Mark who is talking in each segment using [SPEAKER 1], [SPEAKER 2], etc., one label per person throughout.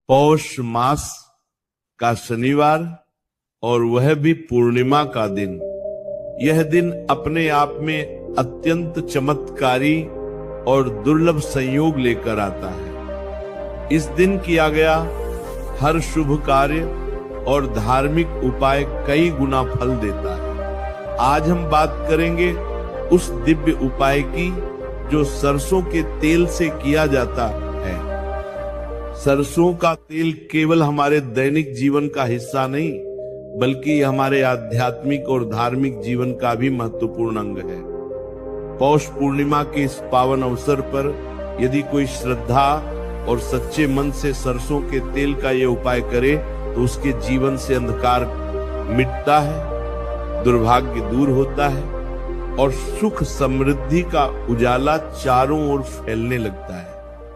[SPEAKER 1] पौष मास का शनिवार और वह भी पूर्णिमा का दिन। यह दिन अपने आप में अत्यंत चमत्कारी और दुर्लभ संयोग लेकर आता है। इस दिन किया गया हर शुभ कार्य और धार्मिक उपाय कई गुना फल देता है। आज हम बात करेंगे उस दिव्य उपाय की जो सरसों के तेल से किया जाता है। सरसों का तेल केवल हमारे दैनिक जीवन का हिस्सा नहीं, बल्कि हमारे आध्यात्मिक और धार्मिक जीवन का भी महत्वपूर्ण अंग है। पौष पूर्णिमा के इस पावन अवसर पर यदि कोई श्रद्धा और सच्चे मन से सरसों के तेल का ये उपाय करे तो उसके जीवन से अंधकार मिटता है, दुर्भाग्य दूर होता है और सुख समृद्धि का उजाला चारों ओर फैलने लगता है।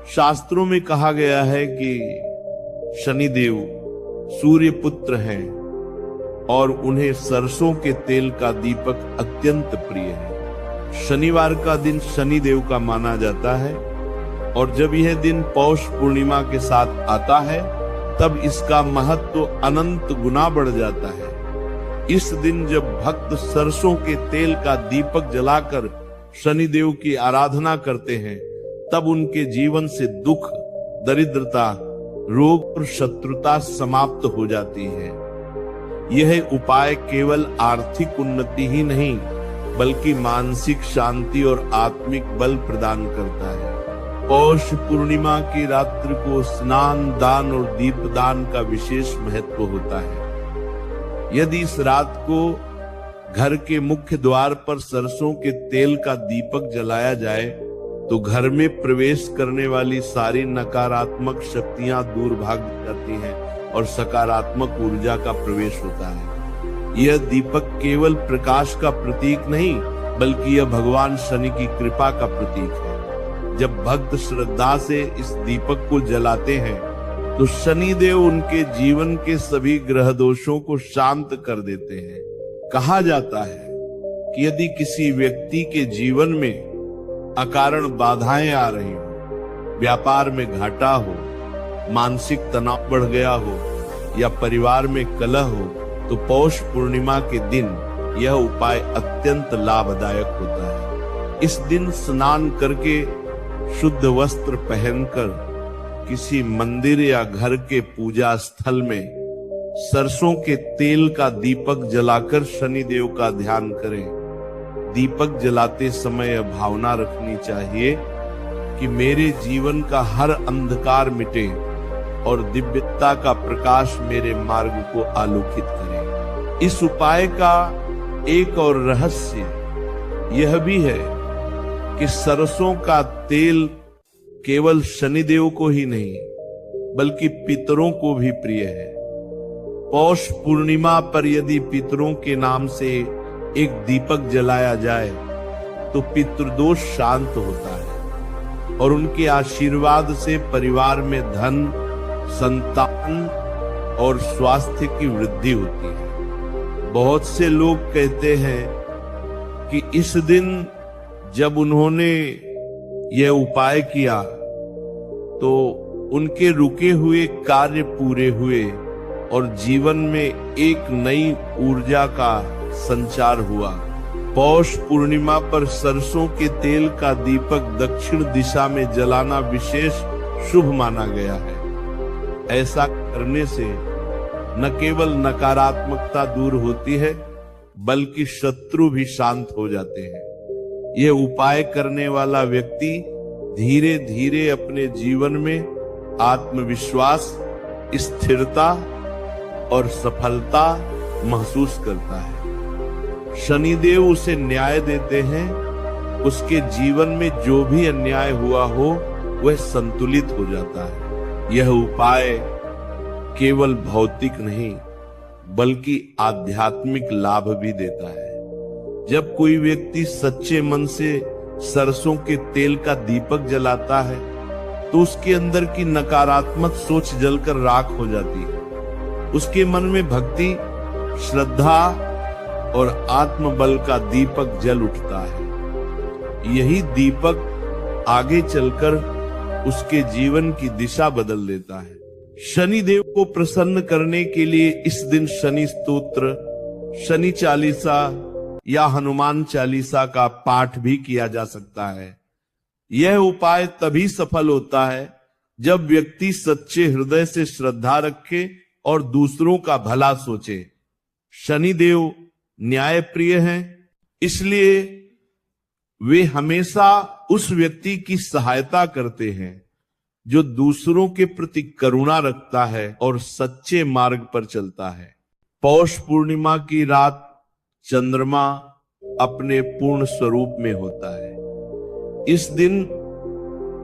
[SPEAKER 1] शास्त्रों में कहा गया है कि शनिदेव सूर्य पुत्र हैं और उन्हें सरसों के तेल का दीपक अत्यंत प्रिय है। शनिवार का दिन शनिदेव का माना जाता है और जब यह दिन पौष पूर्णिमा के साथ आता है तब इसका महत्व अनंत गुना बढ़ जाता है। इस दिन जब भक्त सरसों के तेल का दीपक जलाकर शनिदेव की आराधना करते हैं तब उनके जीवन से दुख, दरिद्रता, रोग और शत्रुता समाप्त हो जाती है। यह उपाय केवल आर्थिक उन्नति ही नहीं बल्कि मानसिक शांति और आत्मिक बल प्रदान करता है। पौष पूर्णिमा की रात्रि को स्नान दान और दीपदान का विशेष महत्व होता है। यदि इस रात को घर के मुख्य द्वार पर सरसों के तेल का दीपक जलाया जाए तो घर में प्रवेश करने वाली सारी नकारात्मक शक्तियां दूर भाग जाती हैं और सकारात्मक ऊर्जा का प्रवेश होता है। यह दीपक केवल प्रकाश का प्रतीक नहीं बल्कि यह भगवान शनि की कृपा का प्रतीक है। जब भक्त श्रद्धा से इस दीपक को जलाते हैं तो शनिदेव उनके जीवन के सभी ग्रह दोषों को शांत कर देते हैं। कहा जाता है कि यदि किसी व्यक्ति के जीवन में अकारण बाधाएं आ रही हो, व्यापार में घाटा हो, मानसिक तनाव बढ़ गया हो या परिवार में कलह हो तो पौष पूर्णिमा के दिन यह उपाय अत्यंत लाभदायक होता है। इस दिन स्नान करके शुद्ध वस्त्र पहनकर किसी मंदिर या घर के पूजा स्थल में सरसों के तेल का दीपक जलाकर शनिदेव का ध्यान करें। दीपक जलाते समय यह भावना रखनी चाहिए कि मेरे जीवन का हर अंधकार मिटे और दिव्यता का प्रकाश मेरे मार्ग को आलोकित करे। इस उपाय का एक और रहस्य यह भी है कि सरसों का तेल केवल शनिदेव को ही नहीं बल्कि पितरों को भी प्रिय है। पौष पूर्णिमा पर यदि पितरों के नाम से एक दीपक जलाया जाए तो पितृदोष शांत होता है और उनके आशीर्वाद से परिवार में धन, संतान और स्वास्थ्य की वृद्धि होती है। बहुत से लोग कहते हैं कि इस दिन जब उन्होंने यह उपाय किया तो उनके रुके हुए कार्य पूरे हुए और जीवन में एक नई ऊर्जा का संचार हुआ। पौष पूर्णिमा पर सरसों के तेल का दीपक दक्षिण दिशा में जलाना विशेष शुभ माना गया है। ऐसा करने से न केवल नकारात्मकता दूर होती है बल्कि शत्रु भी शांत हो जाते हैं। यह उपाय करने वाला व्यक्ति धीरे धीरे अपने जीवन में आत्मविश्वास, स्थिरता और सफलता महसूस करता है। शनिदेव उसे न्याय देते हैं, उसके जीवन में जो भी अन्याय हुआ हो वह संतुलित हो जाता है। यह उपाय केवल भौतिक नहीं बल्कि आध्यात्मिक लाभ भी देता है। जब कोई व्यक्ति सच्चे मन से सरसों के तेल का दीपक जलाता है तो उसके अंदर की नकारात्मक सोच जलकर राख हो जाती है। उसके मन में भक्ति, श्रद्धा और आत्मबल का दीपक जल उठता है। यही दीपक आगे चलकर उसके जीवन की दिशा बदल देता है। शनि देव को प्रसन्न करने के लिए इस दिन शनि स्तोत्र, शनि चालीसा या हनुमान चालीसा का पाठ भी किया जा सकता है। यह उपाय तभी सफल होता है जब व्यक्ति सच्चे हृदय से श्रद्धा रखे और दूसरों का भला सोचे। शनि देव न्याय प्रिय हैं, इसलिए वे हमेशा उस व्यक्ति की सहायता करते हैं जो दूसरों के प्रति करुणा रखता है और सच्चे मार्ग पर चलता है। पौष पूर्णिमा की रात चंद्रमा अपने पूर्ण स्वरूप में होता है। इस दिन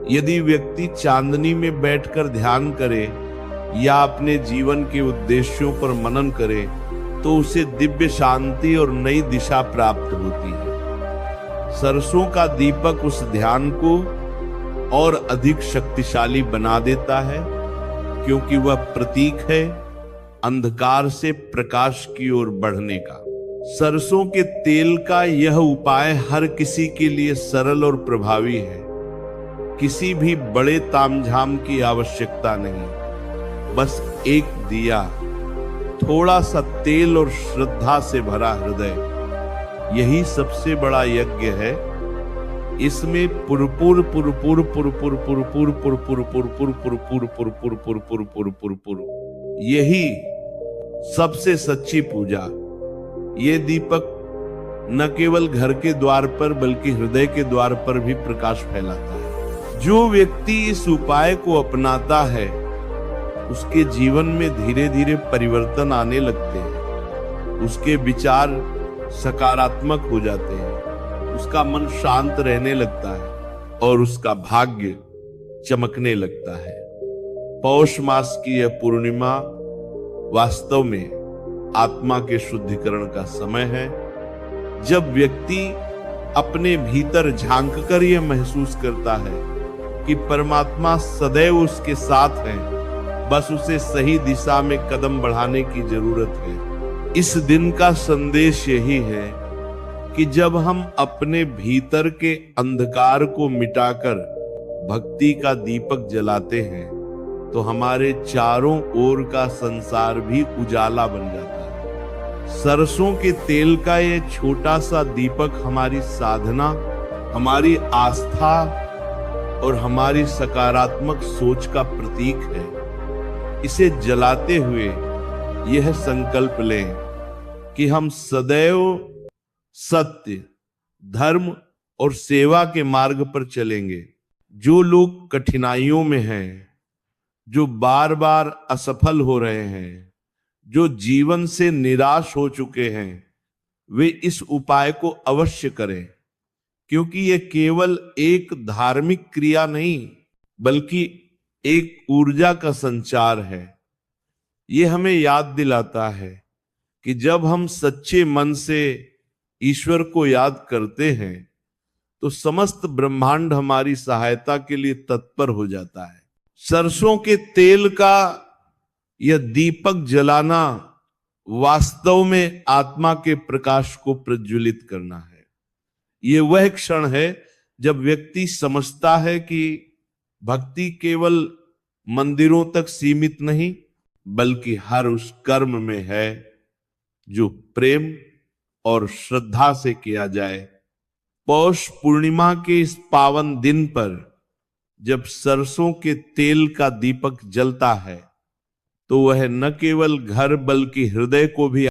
[SPEAKER 1] यदि व्यक्ति चांदनी में बैठकर ध्यान करे या अपने जीवन के उद्देश्यों पर मनन करे तो उसे दिव्य शांति और नई दिशा प्राप्त होती है। सरसों का दीपक उस ध्यान को और अधिक शक्तिशाली बना देता है, क्योंकि वह प्रतीक है अंधकार से प्रकाश की ओर बढ़ने का। सरसों के तेल का यह उपाय हर किसी के लिए सरल और प्रभावी है। किसी भी बड़े तामझाम की आवश्यकता नहीं, बस एक दिया, थोड़ा सा तेल और श्रद्धा से भरा हृदय, यही सबसे बड़ा यज्ञ है। इसमें पुरपुर पुरपुर पुरपुर पुरपुर पुरपुर पुरपुर पुरपुर पुरपुर पुरपुर पुरपुर पुर, यही सबसे सच्ची पूजा। ये दीपक न केवल घर के द्वार पर बल्कि हृदय के द्वार पर भी प्रकाश फैलाता है। जो व्यक्ति इस उपाय को अपनाता है उसके जीवन में धीरे धीरे परिवर्तन आने लगते हैं। उसके विचार सकारात्मक हो जाते हैं, उसका मन शांत रहने लगता है और उसका भाग्य चमकने लगता है। पौष मास की यह पूर्णिमा वास्तव में आत्मा के शुद्धिकरण का समय है, जब व्यक्ति अपने भीतर झांक कर यह महसूस करता है कि परमात्मा सदैव उसके साथ है, बस उसे सही दिशा में कदम बढ़ाने की जरूरत है। इस दिन का संदेश यही है कि जब हम अपने भीतर के अंधकार को मिटाकर भक्ति का दीपक जलाते हैं तो हमारे चारों ओर का संसार भी उजाला बन जाता है। सरसों के तेल का ये छोटा सा दीपक हमारी साधना, हमारी आस्था और हमारी सकारात्मक सोच का प्रतीक है। इसे जलाते हुए यह संकल्प लें कि हम सदैव सत्य, धर्म और सेवा के मार्ग पर चलेंगे। जो लोग कठिनाइयों में हैं, जो बार बार असफल हो रहे हैं, जो जीवन से निराश हो चुके हैं, वे इस उपाय को अवश्य करें, क्योंकि यह केवल एक धार्मिक क्रिया नहीं बल्कि एक ऊर्जा का संचार है। यह हमें याद दिलाता है कि जब हम सच्चे मन से ईश्वर को याद करते हैं तो समस्त ब्रह्मांड हमारी सहायता के लिए तत्पर हो जाता है। सरसों के तेल का यह दीपक जलाना वास्तव में आत्मा के प्रकाश को प्रज्वलित करना है। यह वह क्षण है जब व्यक्ति समझता है कि भक्ति केवल मंदिरों तक सीमित नहीं बल्कि हर उस कर्म में है जो प्रेम और श्रद्धा से किया जाए। पौष पूर्णिमा के इस पावन दिन पर जब सरसों के तेल का दीपक जलता है तो वह न केवल घर बल्कि हृदय को भी